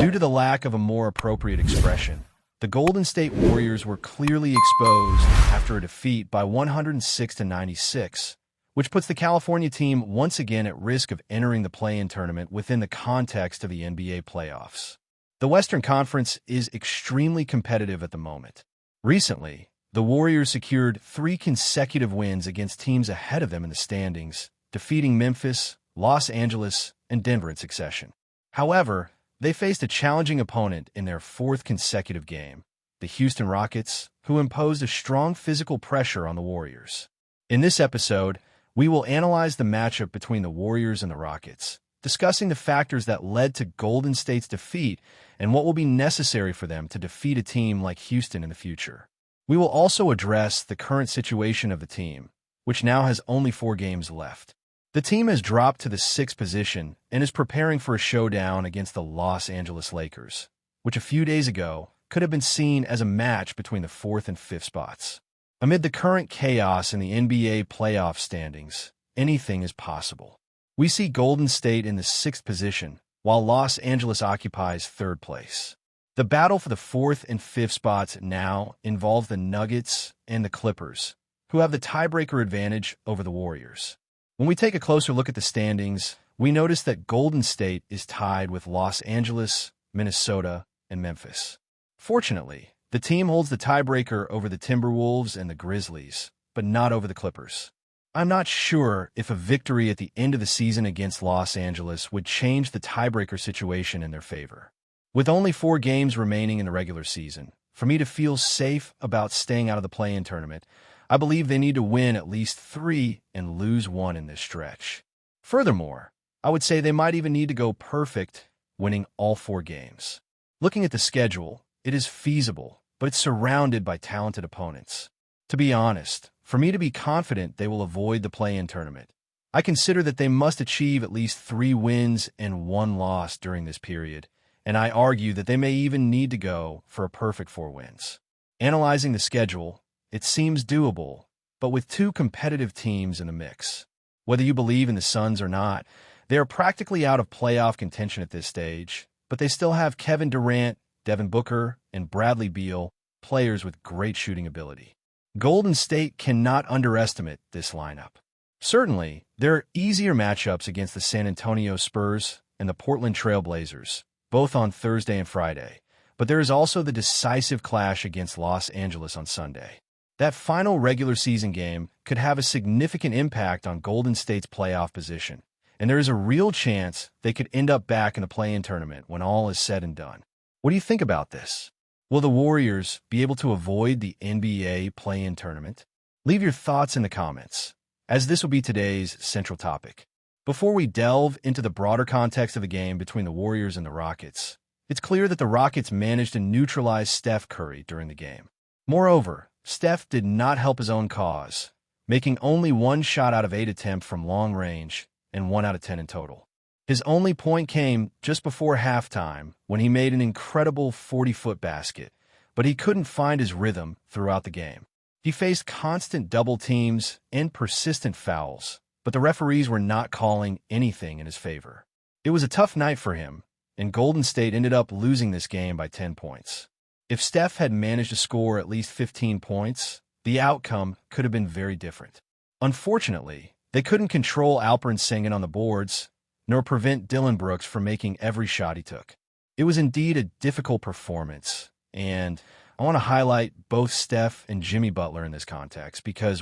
Due to the lack of a more appropriate expression, the Golden State Warriors were clearly exposed after a defeat by 106-96, which puts the California team once again at risk of entering the play-in tournament within the context of the NBA playoffs. The Western Conference is extremely competitive at the moment. Recently, the Warriors secured 3 consecutive wins against teams ahead of them in the standings, defeating Memphis, Los Angeles, and Denver in succession. However, they faced a challenging opponent in their 4th consecutive game, the Houston Rockets, who imposed a strong physical pressure on the Warriors. In this episode, we will analyze the matchup between the Warriors and the Rockets, discussing the factors that led to Golden State's defeat and what will be necessary for them to defeat a team like Houston in the future. We will also address the current situation of the team, which now has only 4 games left. The team has dropped to the 6th position and is preparing for a showdown against the Los Angeles Lakers, which a few days ago could have been seen as a match between the 4th and 5th spots. Amid the current chaos in the NBA playoff standings, anything is possible. We see Golden State in the 6th position, while Los Angeles occupies 3rd place. The battle for the 4th and 5th spots now involve the Nuggets and the Clippers, who have the tiebreaker advantage over the Warriors. When we take a closer look at the standings, we notice that Golden State is tied with Los Angeles, Minnesota, and Memphis. Fortunately, the team holds the tiebreaker over the Timberwolves and the Grizzlies, but not over the Clippers. I'm not sure if a victory at the end of the season against Los Angeles would change the tiebreaker situation in their favor. With only 4 games remaining in the regular season, for me to feel safe about staying out of the play-in tournament, I believe they need to win at least 3 and lose 1 in this stretch. Furthermore, I would say they might even need to go perfect, winning all 4 games. Looking at the schedule, it is feasible, but it's surrounded by talented opponents. To be honest, for me to be confident they will avoid the play-in tournament, I consider that they must achieve at least 3 wins and 1 loss during this period, and I argue that they may even need to go for a perfect 4 wins. Analyzing the schedule, it seems doable, but with 2 competitive teams in the mix. Whether you believe in the Suns or not, they are practically out of playoff contention at this stage, but they still have Kevin Durant, Devin Booker, and Bradley Beal, players with great shooting ability. Golden State cannot underestimate this lineup. Certainly, there are easier matchups against the San Antonio Spurs and the Portland Trail Blazers, both on Thursday and Friday, but there is also the decisive clash against Los Angeles on Sunday. That final regular season game could have a significant impact on Golden State's playoff position, and there is a real chance they could end up back in the play-in tournament when all is said and done. What do you think about this? Will the Warriors be able to avoid the NBA play-in tournament? Leave your thoughts in the comments, as this will be today's central topic. Before we delve into the broader context of the game between the Warriors and the Rockets, it's clear that the Rockets managed to neutralize Steph Curry during the game. Moreover, Steph did not help his own cause, making only 1 shot out of 8 attempts from long range and 1 out of 10 in total. His only point came just before halftime when he made an incredible 40-foot basket, but he couldn't find his rhythm throughout the game. He faced constant double teams and persistent fouls, but the referees were not calling anything in his favor. It was a tough night for him, and Golden State ended up losing this game by 10 points. If Steph had managed to score at least 15 points, the outcome could have been very different. Unfortunately, they couldn't control Alperen Sengun on the boards, nor prevent Dillon Brooks from making every shot he took. It was indeed a difficult performance, and I want to highlight both Steph and Jimmy Butler in this context because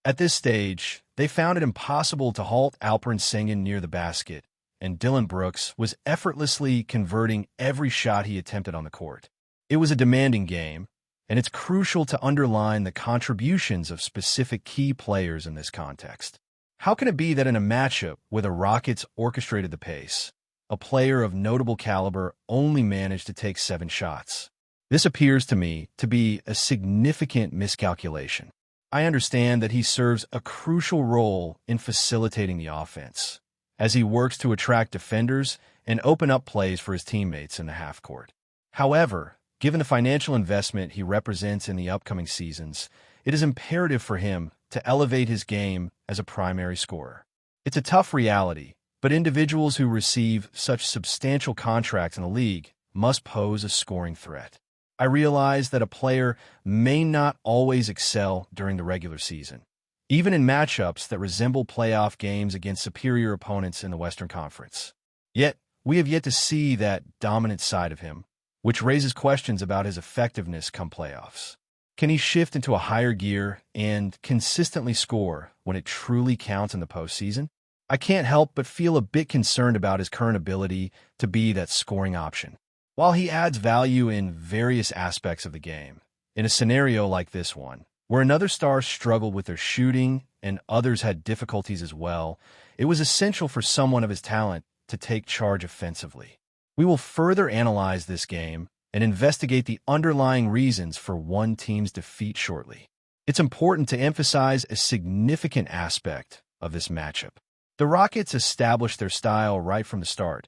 at this stage, they found it impossible to halt Alperen Sengun near the basket, and Dillon Brooks was effortlessly converting every shot he attempted on the court. It was a demanding game, and it's crucial to underline the contributions of specific key players in this context. How can it be that in a matchup where the Rockets orchestrated the pace, a player of notable caliber only managed to take 7 shots? This appears to me to be a significant miscalculation. I understand that he serves a crucial role in facilitating the offense, as he works to attract defenders and open up plays for his teammates in the half-court. However, given the financial investment he represents in the upcoming seasons, it is imperative for him to elevate his game as a primary scorer. It's a tough reality, but individuals who receive such substantial contracts in the league must pose a scoring threat. I realize that a player may not always excel during the regular season, even in matchups that resemble playoff games against superior opponents in the Western Conference. Yet, we have yet to see that dominant side of him, which raises questions about his effectiveness come playoffs. Can he shift into a higher gear and consistently score when it truly counts in the postseason? I can't help but feel a bit concerned about his current ability to be that scoring option. While he adds value in various aspects of the game, in a scenario like this one, where another star struggled with their shooting and others had difficulties as well, it was essential for someone of his talent to take charge offensively. We will further analyze this game and investigate the underlying reasons for one team's defeat shortly. It's important to emphasize a significant aspect of this matchup. The Rockets established their style right from the start,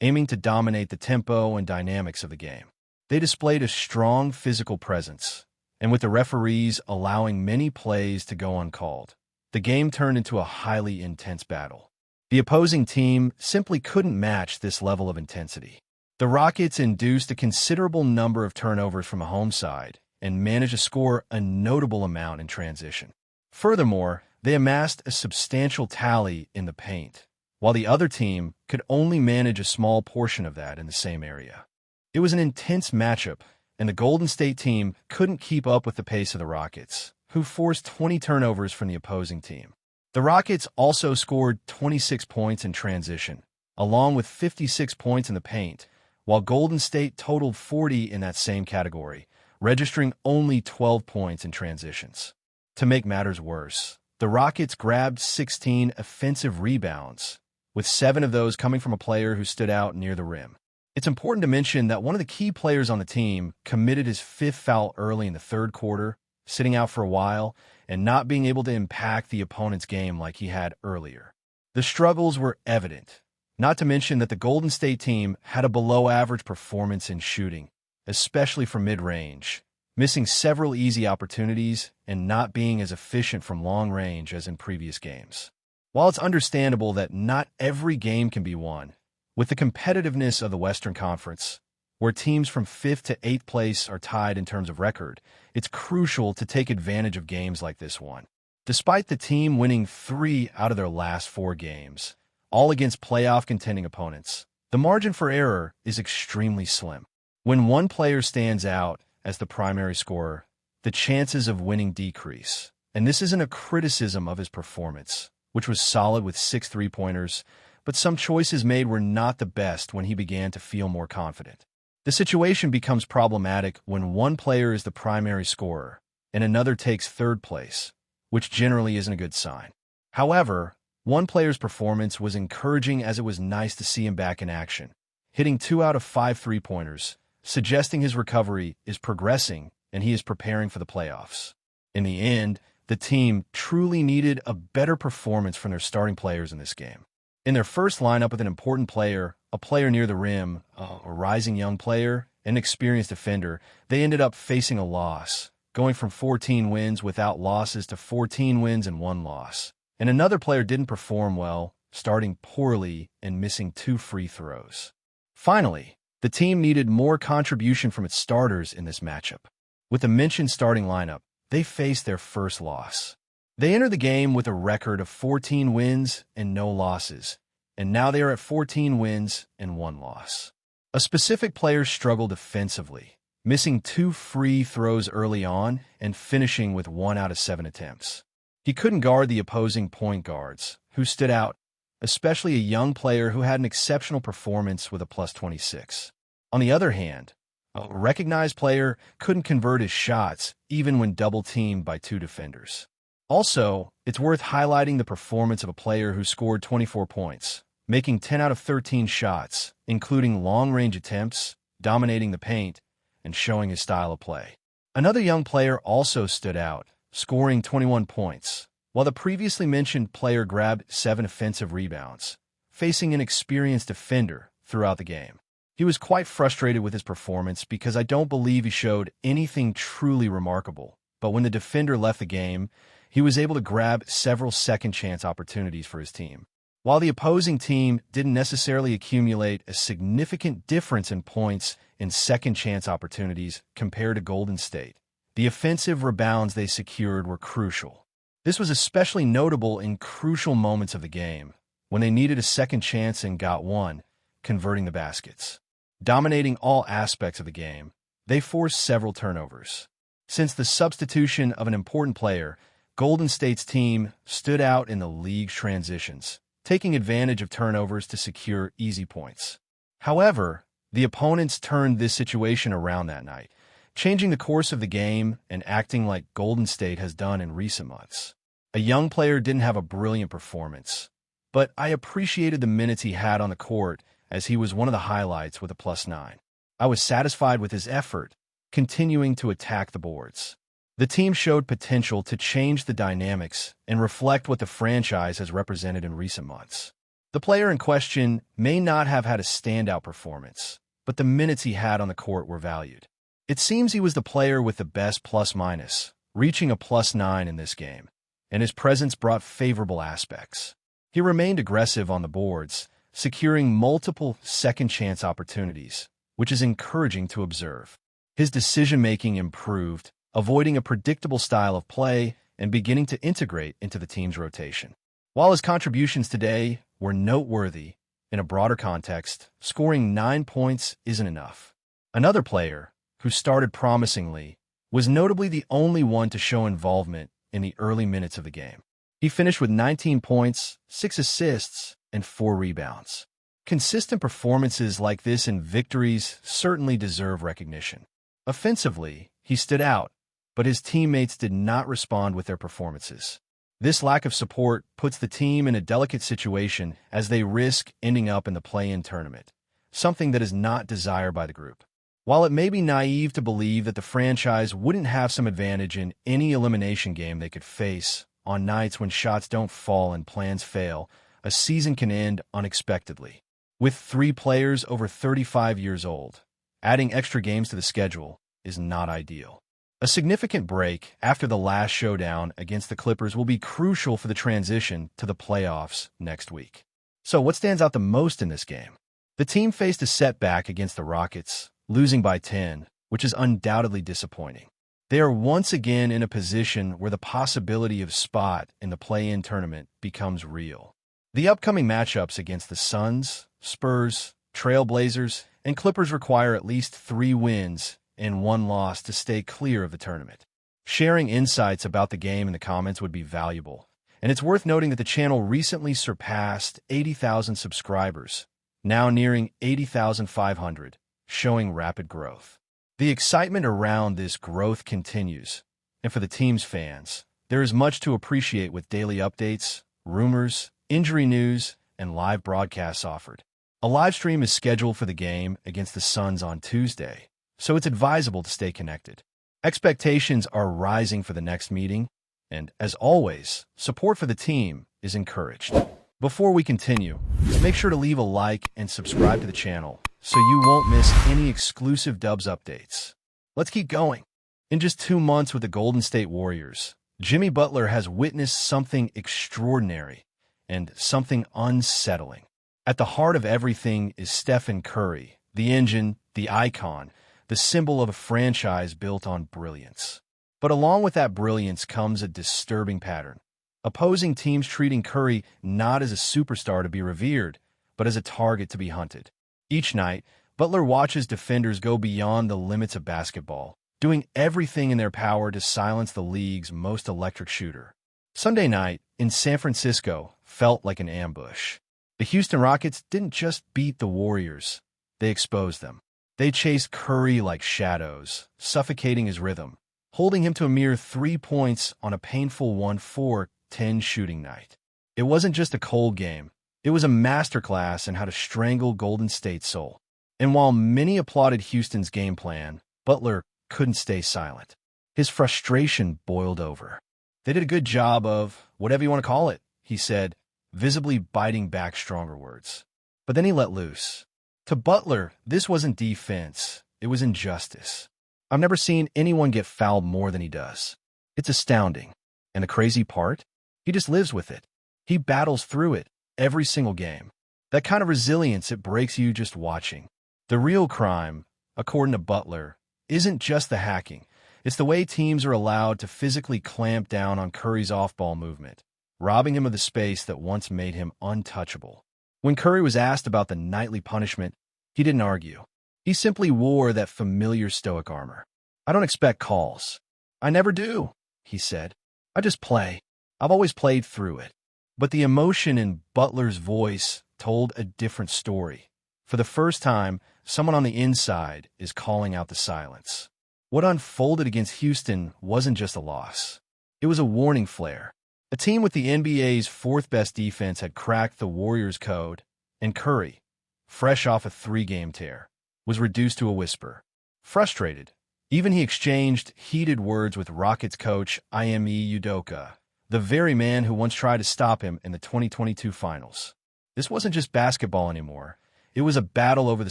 aiming to dominate the tempo and dynamics of the game. They displayed a strong physical presence, and with the referees allowing many plays to go uncalled, the game turned into a highly intense battle. The opposing team simply couldn't match this level of intensity. The Rockets induced a considerable number of turnovers from a home side and managed to score a notable amount in transition. Furthermore, they amassed a substantial tally in the paint, while the other team could only manage a small portion of that in the same area. It was an intense matchup, and the Golden State team couldn't keep up with the pace of the Rockets, who forced 20 turnovers from the opposing team. The Rockets also scored 26 points in transition, along with 56 points in the paint, while Golden State totaled 40 in that same category, registering only 12 points in transitions. To make matters worse, the Rockets grabbed 16 offensive rebounds, with 7 of those coming from a player who stood out near the rim. It's important to mention that one of the key players on the team committed his 5th foul early in the third quarter, sitting out for a while and not being able to impact the opponent's game like he had earlier. The struggles were evident, not to mention that the Golden State team had a below-average performance in shooting, especially from mid-range, missing several easy opportunities and not being as efficient from long range as in previous games. While it's understandable that not every game can be won, with the competitiveness of the Western Conference, where teams from 5th to 8th place are tied in terms of record, it's crucial to take advantage of games like this one. Despite the team winning 3 out of their last 4 games, all against playoff contending opponents, the margin for error is extremely slim. When one player stands out as the primary scorer, the chances of winning decrease. And this isn't a criticism of his performance, which was solid with 6 3-pointers, but some choices made were not the best when he began to feel more confident. The situation becomes problematic when one player is the primary scorer and another takes 3rd place, which generally isn't a good sign. However, one player's performance was encouraging as it was nice to see him back in action, hitting 2 out of 5 3-pointers, suggesting his recovery is progressing and he is preparing for the playoffs. In the end, the team truly needed a better performance from their starting players in this game. In their first lineup with an important player, a player near the rim, a rising young player, an experienced defender, they ended up facing a loss, going from 14 wins without losses to 14 wins and 1 loss. And another player didn't perform well, starting poorly and missing 2 free throws. Finally, the team needed more contribution from its starters in this matchup. With the mentioned starting lineup, they faced their first loss. They entered the game with a record of 14 wins and no losses, and now they are at 14 wins and 1 loss. A specific player struggled defensively, missing 2 free throws early on and finishing with 1 out of 7 attempts. He couldn't guard the opposing point guards, who stood out, especially a young player who had an exceptional performance with a +26. On the other hand, a recognized player couldn't convert his shots even when double-teamed by 2 defenders. Also, it's worth highlighting the performance of a player who scored 24 points, making 10 out of 13 shots, including long-range attempts, dominating the paint, and showing his style of play. Another young player also stood out, scoring 21 points, while the previously mentioned player grabbed 7 offensive rebounds, facing an experienced defender throughout the game. He was quite frustrated with his performance because I don't believe he showed anything truly remarkable, but when the defender left the game, he was able to grab several second-chance opportunities for his team. While the opposing team didn't necessarily accumulate a significant difference in points in second-chance opportunities compared to Golden State, the offensive rebounds they secured were crucial. This was especially notable in crucial moments of the game, when they needed a second chance and got one, converting the baskets. Dominating all aspects of the game, they forced several turnovers. Since the substitution of an important player, Golden State's team stood out in the league's transitions, taking advantage of turnovers to secure easy points. However, the opponents turned this situation around that night, changing the course of the game and acting like Golden State has done in recent months. A young player didn't have a brilliant performance, but I appreciated the minutes he had on the court as he was one of the highlights with a +9. I was satisfied with his effort, continuing to attack the boards. The team showed potential to change the dynamics and reflect what the franchise has represented in recent months. The player in question may not have had a standout performance, but the minutes he had on the court were valued. It seems he was the player with the best +/-, reaching a +9 in this game, and his presence brought favorable aspects. He remained aggressive on the boards, securing multiple second-chance opportunities, which is encouraging to observe. His decision-making improved, avoiding a predictable style of play and beginning to integrate into the team's rotation. While his contributions today were noteworthy, in a broader context, scoring 9 points isn't enough. Another player, who started promisingly, was notably the only one to show involvement in the early minutes of the game. He finished with 19 points, 6 assists, and 4 rebounds. Consistent performances like this in victories certainly deserve recognition. Offensively, he stood out, but his teammates did not respond with their performances. This lack of support puts the team in a delicate situation as they risk ending up in the play-in tournament, something that is not desired by the group. While it may be naive to believe that the franchise wouldn't have some advantage in any elimination game they could face, on nights when shots don't fall and plans fail, a season can end unexpectedly. With 3 players over 35 years old, adding extra games to the schedule is not ideal. A significant break after the last showdown against the Clippers will be crucial for the transition to the playoffs next week. So what stands out the most in this game? The team faced a setback against the Rockets, losing by 10, which is undoubtedly disappointing. They are once again in a position where the possibility of spot in the play-in tournament becomes real. The upcoming matchups against the Suns, Spurs, Trailblazers, and Clippers require at least 3 wins and 1 loss to stay clear of the tournament. Sharing insights about the game in the comments would be valuable, and it's worth noting that the channel recently surpassed 80,000 subscribers, now nearing 80,500, showing rapid growth. The excitement around this growth continues, and for the team's fans, there is much to appreciate with daily updates, rumors, injury news, and live broadcasts offered. A live stream is scheduled for the game against the Suns on Tuesday, so it's advisable to stay connected. Expectations are rising for the next meeting, and, as always, support for the team is encouraged. Before we continue, make sure to leave a like and subscribe to the channel so you won't miss any exclusive Dubs updates. Let's keep going. In just 2 months with the Golden State Warriors, Jimmy Butler has witnessed something extraordinary and something unsettling. At the heart of everything is Stephen Curry, the engine, the icon, the symbol of a franchise built on brilliance. But along with that brilliance comes a disturbing pattern. Opposing teams treating Curry not as a superstar to be revered, but as a target to be hunted. Each night, Butler watches defenders go beyond the limits of basketball, doing everything in their power to silence the league's most electric shooter. Sunday night, in San Francisco, felt like an ambush. The Houston Rockets didn't just beat the Warriors, they exposed them. They chased Curry like shadows, suffocating his rhythm, holding him to a mere 3 points on a painful 1-4-10 shooting night. It wasn't just a cold game. It was a masterclass in how to strangle Golden State's soul. And while many applauded Houston's game plan, Butler couldn't stay silent. His frustration boiled over. They did a good job of, whatever you want to call it, he said, visibly biting back stronger words. But then he let loose. To Butler, this wasn't defense, it was injustice. I've never seen anyone get fouled more than he does. It's astounding. And the crazy part? He just lives with it. He battles through it, every single game. That kind of resilience, it breaks you just watching. The real crime, according to Butler, isn't just the hacking. It's the way teams are allowed to physically clamp down on Curry's off-ball movement, robbing him of the space that once made him untouchable. When Curry was asked about the nightly punishment, he didn't argue. He simply wore that familiar stoic armor. "I don't expect calls. I never do," he said. "I just play. I've always played through it." But the emotion in Butler's voice told a different story. For the first time, someone on the inside is calling out the silence. What unfolded against Houston wasn't just a loss. It was a warning flare. A team with the NBA's fourth-best defense had cracked the Warriors' code, and Curry, fresh off a 3-game tear, was reduced to a whisper. Frustrated, even he exchanged heated words with Rockets coach Ime Udoka, the very man who once tried to stop him in the 2022 finals. This wasn't just basketball anymore. It was a battle over the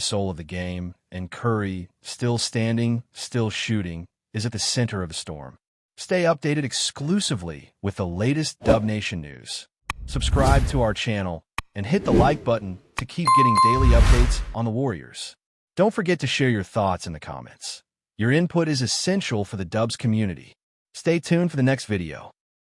soul of the game, and Curry, still standing, still shooting, is at the center of the storm. Stay updated exclusively with the latest Dub Nation news. Subscribe to our channel and hit the like button to keep getting daily updates on the Warriors. Don't forget to share your thoughts in the comments. Your input is essential for the Dubs community. Stay tuned for the next video.